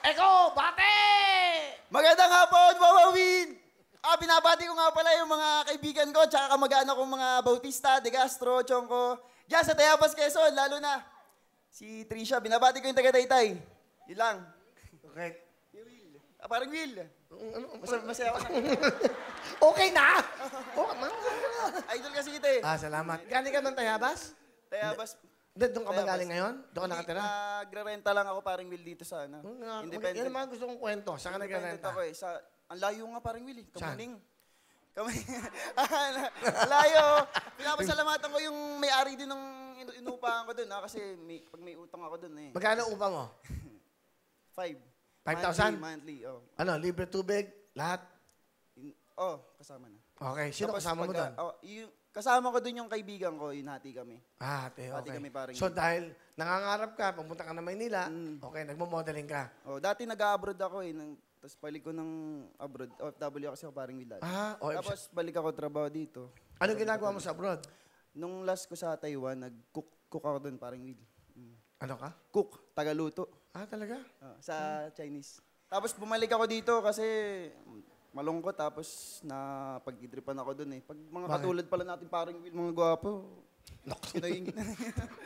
Eko, bate! Magandang hapon, Wawawin! Binabati ko nga pala yung mga kaibigan ko, tsaka kamag-anak kong mga Bautista, De Castro, Chongko. Diyan sa Tayabas, Quezon, lalo na. Si Trisha, binabati ko yung taga-Taytay. Yun lang. Okay. Parang Will. Masaya ako na. Okay na! Idol kasi kita eh. Salamat. Galing ka ng Tayabas? Tayabas. Doon ka ba galing ngayon? Doon ka nakatira? Nagre-renta lang ako parang Will dito sa ano. Independent. Yan ang mga gusto kong kwento. Saan ka Independent nagre-renta? ako eh. Ang layo nga parang Will eh. Saan? Kamuning. Layo. Pinapasalamatan ko yung may-ari din ng inuupahan ko doon kasi pag may utang ako doon eh. Magkano upa mo? 5,000? Monthly, oh. Ano, libre tubig? Lahat? Kasama na. Okay. Sino Tapos kasama mo doon? Kasama ko doon yung kaibigan ko, hati kami. Ate, Hati okay. kami parang So dahil nangangarap ka, pumunta ka na Maynila, okay, nagmo-modeling ka. Dati nag-abroad ako eh. Tapos balik ko ng abroad. OFW kasi ako parang Willad. Tapos balik ako trabaho dito. Ano ginagawa mo sa abroad? Nung last ko sa Taiwan, nag-cook ako doon parang Will. Ano ka? Cook, tagaluto. Talaga? Sa Chinese. Tapos bumalik ako dito kasi malungkot tapos na pag-idripan ako doon eh. Pag mga katulad pala natin parang Will, mga gwapo. Sinayingit na.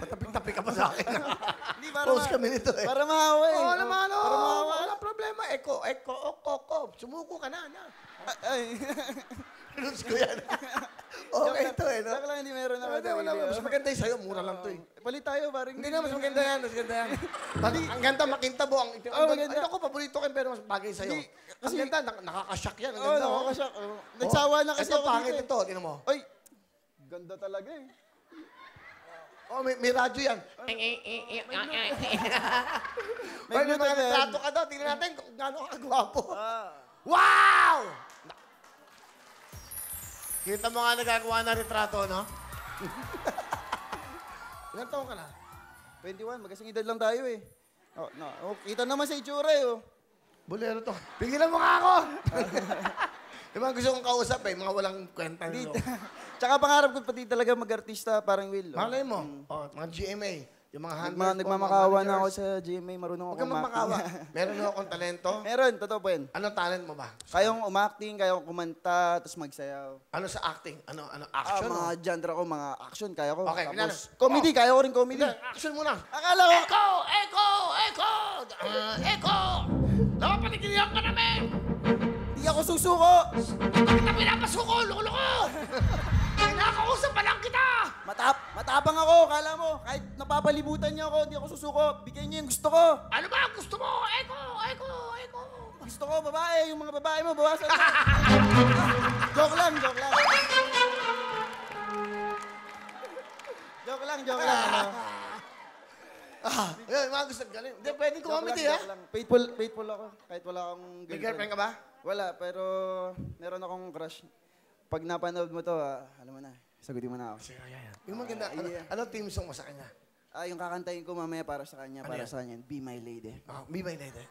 Patapik-tapik ka pa sa akin. Hindi, para Close kami nito eh. Para mahawa eh. Oo naman, Para mahawa. wala problema. Eko. Sumuko ka na. Ay. Rules ko yan. Okay ito eh, no? Saka lang hindi meron ako. Wala. Mas maganda yung sa'yo. Mura lang to eh. Palit tayo parang. Hindi na, mas maganda yan. Ang ganda, makintab ang itim. maganda. Ano ko, paborito ko pero mas bagay sa'yo. Ang ganda, nakakasyak yan. Ang Oo, ganda. nakakasyak. Nagsawa na kasi ito, ako pangit dito. ito. Tingnan mo. Ay, ganda talaga eh. May radyo yan. May mga retrato ka daw. Tingnan natin kung gaano ka gwapo. Wow! Kita mo nga nagagawa na retrato, no? Ilan taon ka na? 21, magkasing edad lang tayo eh. Kita naman sa itsura eh. Bolero to. Pigilan mo nga ako! Yung mga gusto kong kausap eh, mga walang kwenta nilo. Tsaka pangarap ko pati talaga mag-artista parang Will. Malay mo, mga GMA, yung mga handler ko, Nagmamakawa na ako sa GMA, marunong Huwag ako kang magmakawa. Meron ako akong talento. Meron, totoo po yan. Anong talent mo ba? Kayong umacting, kayong kumanta, tapos magsayaw. Ano sa acting? Ano action? Mga genre ko, mga action, kaya ko. Okay, Tapos, comedy, kaya ko rin comedy. Action muna. Akala ko, Eko! Dapat panikilihan ka namin! di ako susuko. Kita pinapasuko, loko-loko! Kinakausap pa lang kita! Matapang ako, kala mo. Kahit napapalibutan niyo ako, di ako susuko. Bigyan niyo yung gusto ko. Ano ba gusto mo? Eko! Gusto ko, babae. Yung mga babae mo, bawasan mo. Joke lang. Joke lang. Ayun, mga gusto galing. Hindi, pwedeng comedy, ha? Joke lang. Faithful ako. Kahit wala akong May girlfriend ka ba? Wala, pero meron akong crush. Pag napanood mo to, alam mo na, sagutin mo na ako. Sige, yan. Yung maganda, ano team song mo sa kanya? Yung kakantahin ko mamaya para sa kanya, Ano yan? sa kanya, Be My Lady. Be My Lady.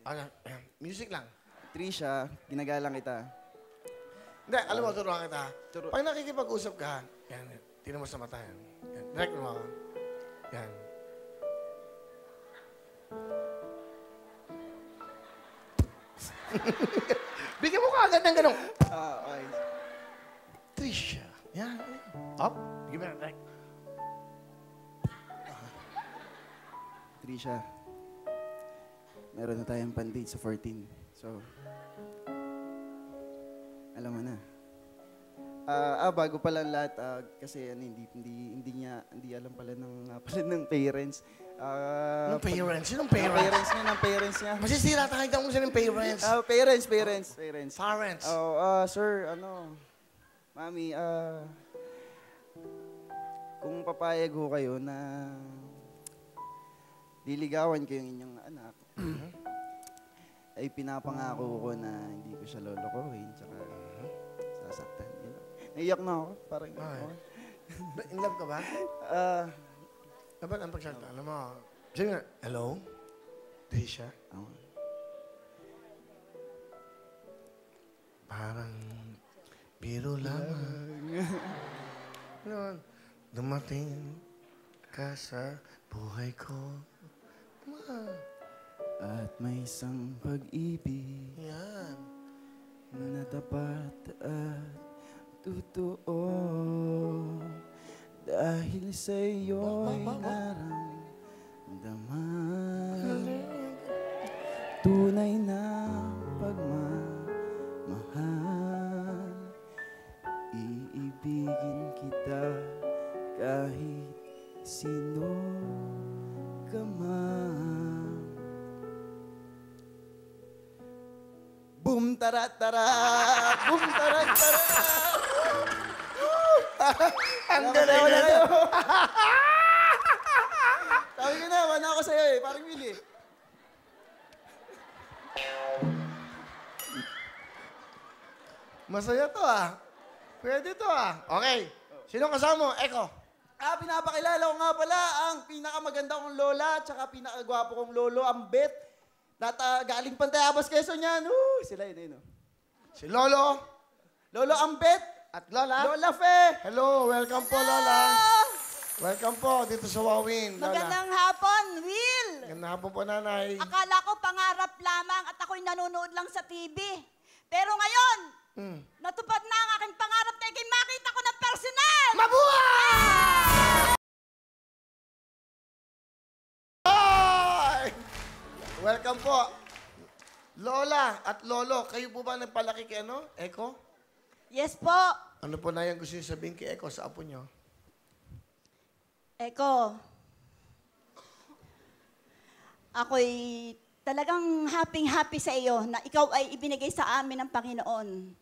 Ano, music lang. Trisha, ginagalang kita. Hindi, alam mo, turuan kita. Pag nakikipag-usap ka, yan, tinan mo sa mata yan. Yan, direct mo ako. Yan. Bigyan mo ka agad ng ganun. Okay. Trisha. Yan. Up. Bigyan mo na, direct. Trisha, meron na tayong pan-date sa 14. So, alam mo na. Bago pala ang lahat, kasi hindi alam pala ng parents. Anong parents? Sinong Parents parents? niya. Masisira tayo daw mo siya ng parents. Parents. Parents. Sir, Mami, kung papayag ho kayo na liligawan ko yung inyong anak, ay pinapangako ko na hindi ko siya lolokohin, tsaka sasaktan. Naiyak na ako, parang In love ka ba? Dapat ang pagsalita. Alam mo, sige nga, hello? Trisha? Parang biro lamang. Ano, dumating ka sa buhay ko. At may isang pag-ibig Yan. na tapat at totoo. Dahil sa iyo'y naramdaman tunay na pagmamahal. Iibigin kita kahit sino ka man. Boom tarat-tara, boom tarat-tara. Ang galing na kayo. Sabi ko na, wala ako sa'yo eh, parang Willie. Masaya to ah. Pwede to ah. Okay. Sino kasama mo? Eko. Pinapakilala ko nga pala ang pinakamaganda kong lola tsaka pinakagwapo kong lolo, ang Bet. Galing Pantayabas, Quezon yan. Sila yun, oh. Si Lolo. Lolo Ambet. At Lola. Lola Fe. Hello. Welcome po, Lola. Welcome po dito sa Wawin, Lola. Magandang hapon, Will! Magandang hapon po, Nanay. Akala ko pangarap lamang at ako'y nanonood lang sa TV. Pero ngayon, natupad na ang aking pangarap na ikay makita ko ng personal! Mabuhay! Welcome po. Lola at Lolo, kayo po ba nagpalaki kay ano? Eko? Yes po. Ano po na yung gusto niyo sabihin kay Eko sa apo niyo? Eko, ako'y talagang happy sa iyo na ikaw ay ibinigay sa amin ng Panginoon.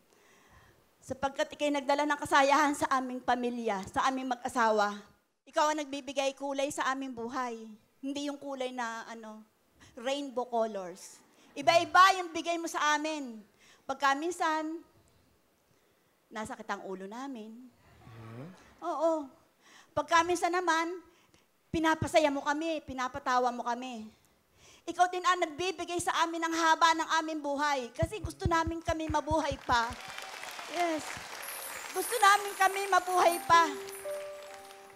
Sapagkat ikay nagdala ng kasayahan sa aming pamilya, sa aming mag-asawa. Ikaw ang nagbibigay kulay sa aming buhay. Hindi yung kulay na rainbow colors. Iba-iba yung bigay mo sa amin. Pagka minsan, nasakit ang ulo namin. Oo. Pagka minsan naman, pinapasaya mo kami, pinapatawa mo kami. Ikaw din ang nagbibigay sa amin ng haba ng aming buhay. Kasi gusto namin kami mabuhay pa. Yes. Gusto namin kami mabuhay pa.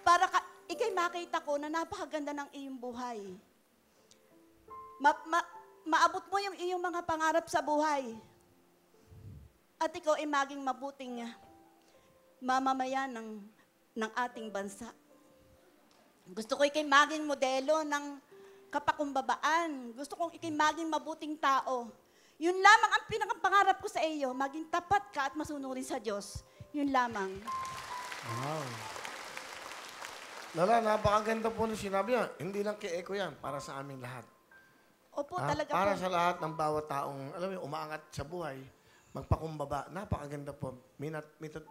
Para ikay makita ko na napakaganda ng iyong buhay. Maabot mo yung iyong mga pangarap sa buhay. At ikaw ay maging mabuting mamamayan ng ating bansa. Gusto ko ikay maging modelo ng kapakumbabaan. Gusto kong ikay maging mabuting tao. Yun lamang ang pinakapangarap ko sa iyo, maging tapat ka at masunurin sa Diyos. Yun lamang. Wow. Lola, napakaganda po na sinabi niya. Hindi lang kay Eko yan, para sa aming lahat. Opo, talaga para po. sa lahat ng bawat taong, alam mo, umaangat sa buhay, magpakumbaba. Napakaganda po.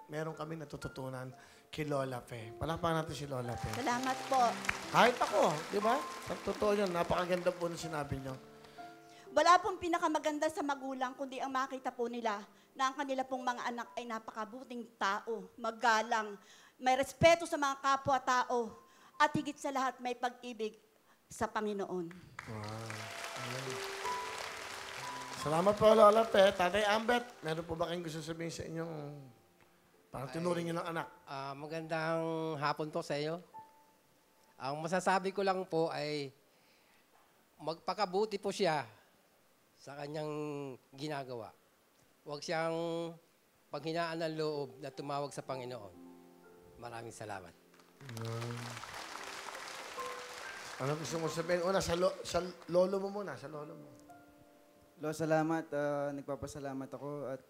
Meron kami natututunan kay Lola Fe. Palakpakan natin si Lola Fe. Salamat po. Kahit ako, di ba? Sa totoo yun, napakaganda po na sinabi niyo. Wala pong pinakamaganda sa magulang, kundi ang makita po nila na ang kanila pong mga anak ay napakabuting tao, magalang, may respeto sa mga kapwa-tao, at higit sa lahat may pag-ibig sa Panginoon. Wow. Ayan. Salamat po, Lola Fe. Tatay Ambet, meron po ba kayong gusto sabihin sa inyong parang tinuring niyo ng anak? Magandang hapon po sa iyo. Ang masasabi ko lang po ay magpakabuti po siya sa kanyang ginagawa. Huwag siyang paghinaan ng loob na tumawag sa Panginoon. Maraming salamat. Ano gusto mo sabihin? Una, sa lolo mo muna, sa lolo mo. Lo, salamat. Nagpapasalamat ako at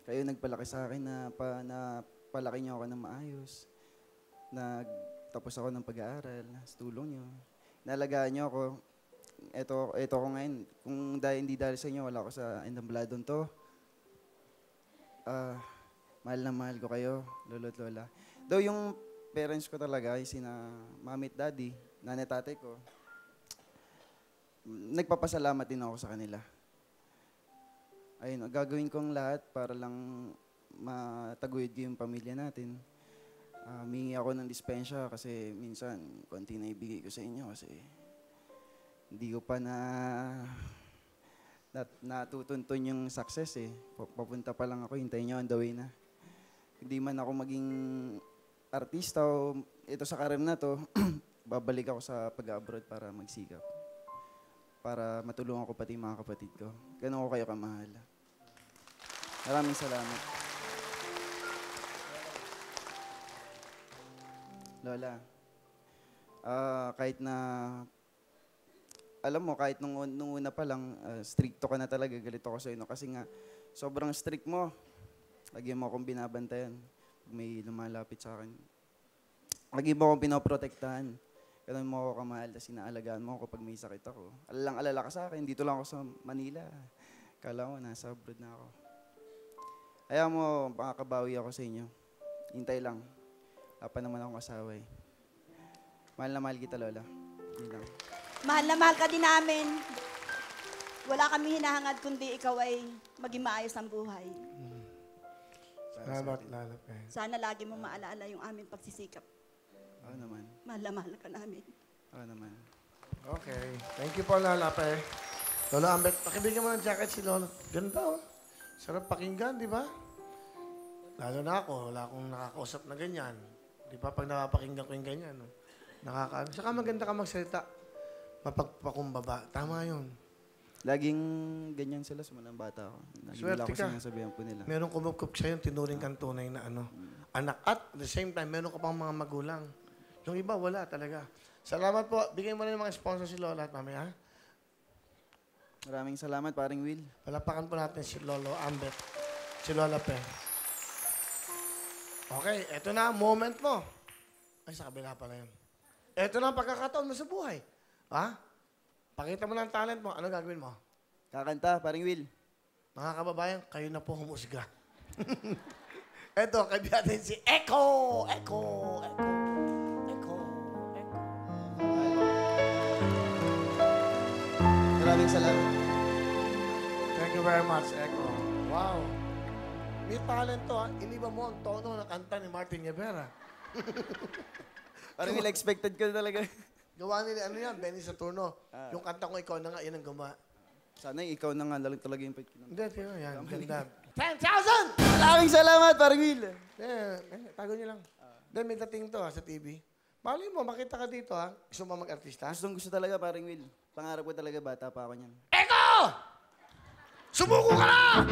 kayo nagpalaki sa akin na palaki niyo ako ng maayos. Nagtapos ako ng pag-aaral sa tulong niyo. Nalagaan niyo ako. Ito ko ngayon. Kung hindi dahil sa inyo, wala ako sa endambladon to. Mahal na mahal ko kayo, lolo at lola. Though yung parents ko talaga, yung sina mami at daddy, nanay tatay ko, nagpapasalamat din ako sa kanila. Ayun, gagawin kong lahat para lang mataguyod ko yung pamilya natin. Mingi ako ng dispensya kasi minsan konti na ibigay ko sa inyo kasi hindi ko pa natutuntun yung success eh. Papunta pa lang ako, hintayin nyo on the way na. Hindi man ako maging artista o ito sa karir na to, babalik ako sa pag-abroad para magsikap. para matulungan ko pati yung mga kapatid ko. Ganun ko kayo kamahal. Maraming salamat. Lola, kahit na, alam mo, kahit nung una pa lang, stricto ka na talaga, galito ko sa'yo, no? Kasi nga, sobrang strict mo. Lagi mo akong binabantayan. May lumalapit sa akin. Lagi mo akong pinoprotektahan. Ganun mo ako kamahal, tapos inaalagaan mo ako pag may sakit ako. Alalang-alala ka sa akin, dito lang ako sa Manila. Kala mo, nasa abroad na ako. Ayaw mo, makakabawi ako sa inyo. Hintay lang. Wala pa naman akong asawa eh. Mahal na mahal kita, Lola. Yun lang. Mahal na mahal ka din namin. Wala kami hinahangad kundi ikaw ay maging maayos ang buhay. Salamat, Lola Pe. Sana lagi mo maalaala yung aming pagsisikap. Oo naman. Mahal na mahal ka namin. Oo naman. Okay. Thank you po, Lola Pe. Lola Ambet, pakibigyan mo ng jacket si Lola. Ganda, oh. Sarap pakinggan, di ba? Lalo na ako, wala akong nakakausap na ganyan. Di ba? Pag napapakinggan ko yung ganyan, no? Saka maganda ka magsalita. Mapagpakumbaba. Tama yun. Laging ganyan sila sa mga bata ako. Lagi nila Swerte ako ka. sinasabihan po nila. Meron kumukup sa'yo, tinuring kang tunay na anak. At at the same time, meron ka pang mga magulang. Yung iba, wala talaga. Salamat po. Bigyan mo na yung mga sponsor si Lola at Mami, ha? Maraming salamat, paring Will. Palapakan po natin si Lolo Ambet. Si Lola Pe. Okay, eto na ang moment mo. Ay, sa kabila pala yun. Eto na ang pagkakataon mo sa buhay. Ha? Pakita mo na ang talent mo. Ano gagawin mo? Kakanta, paring Will. Mga kababayan, kayo na po humusga. Eto, kaibigan natin si Echo! Echo! Echo! Echo! Echo! Maraming salamat. Thank you very much, Echo. Wow. May talent to, ha? Iniba mo ang tono ng kanta ni Martin Rivera. Parang Will, expected ko talaga. Gawa nila, ano yan, Benny Saturno. Yung kanta ko, ikaw na nga, yan ang gumawa. Sana ikaw na nga lang talaga yung Hindi, tingnan yan. Ganda. 10,000! Maraming salamat, paring Will. Tago niyo lang. Then may dating to, sa TV. Mali mo, makita ka dito, ha? Gusto mo mag-artista? Gusto talaga, paring Will. Pangarap ko talaga, bata pa ako niyan. Echo! Sumuko ka na!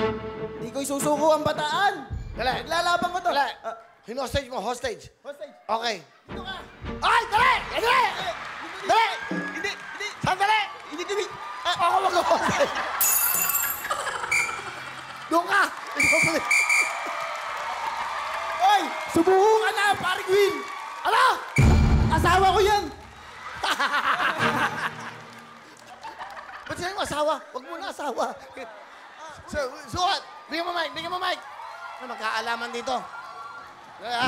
Hindi ko isusuko ang bataan. Dali. Naglalaban ko to. Dali. Hinostage mo, hostage. Hostage. Okay. Dito ka. Ay, dali! Dali! Dali! Hindi. Sandali! Hindi kami. Ako mag-hostage. Doon ka! Ikaw pala. Oy! Subuko ka na, paring Will. Ano? Asawa ko yan. Ba't sila yung asawa? Huwag mo na asawa. Sukat! Bigyan mo mic! Bigyan mo mic! Ano, magkaalaman dito. Dali, ha?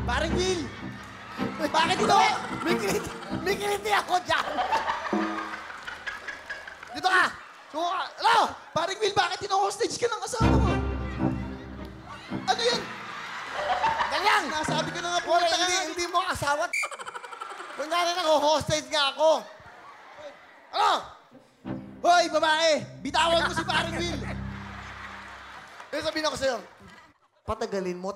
Paring Will. Bakit ito? May kiliti ako dyan! Dito ka! Sukat! Ano? Paring Will, bakit ino-hostage ka ng asawa mo? Ano yan? Dali lang! Nasabi ko na nga po. Wala, hindi mo asawa. Kunyari nang-hostage nga ako. Ano? Hoy, babae! Bitawan mo si paring Will. Yung sabihin ako sa'yo, patagalin mo.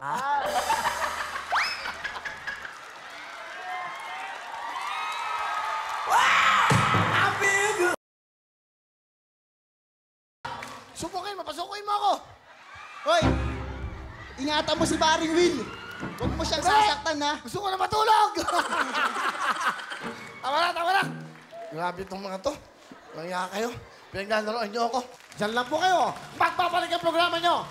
Subukin, mapasukin mo ako. Hoy! Ingatan mo si paring Will. Huwag mo siyang sasaktan, ha? Gusto ko na matulog. Tama na, tama na. Grabe itong mga to. Nangya kayo. Pinaglalaroan niyo ako. Diyan lang po kayo. Magbabalik ang programa niyo.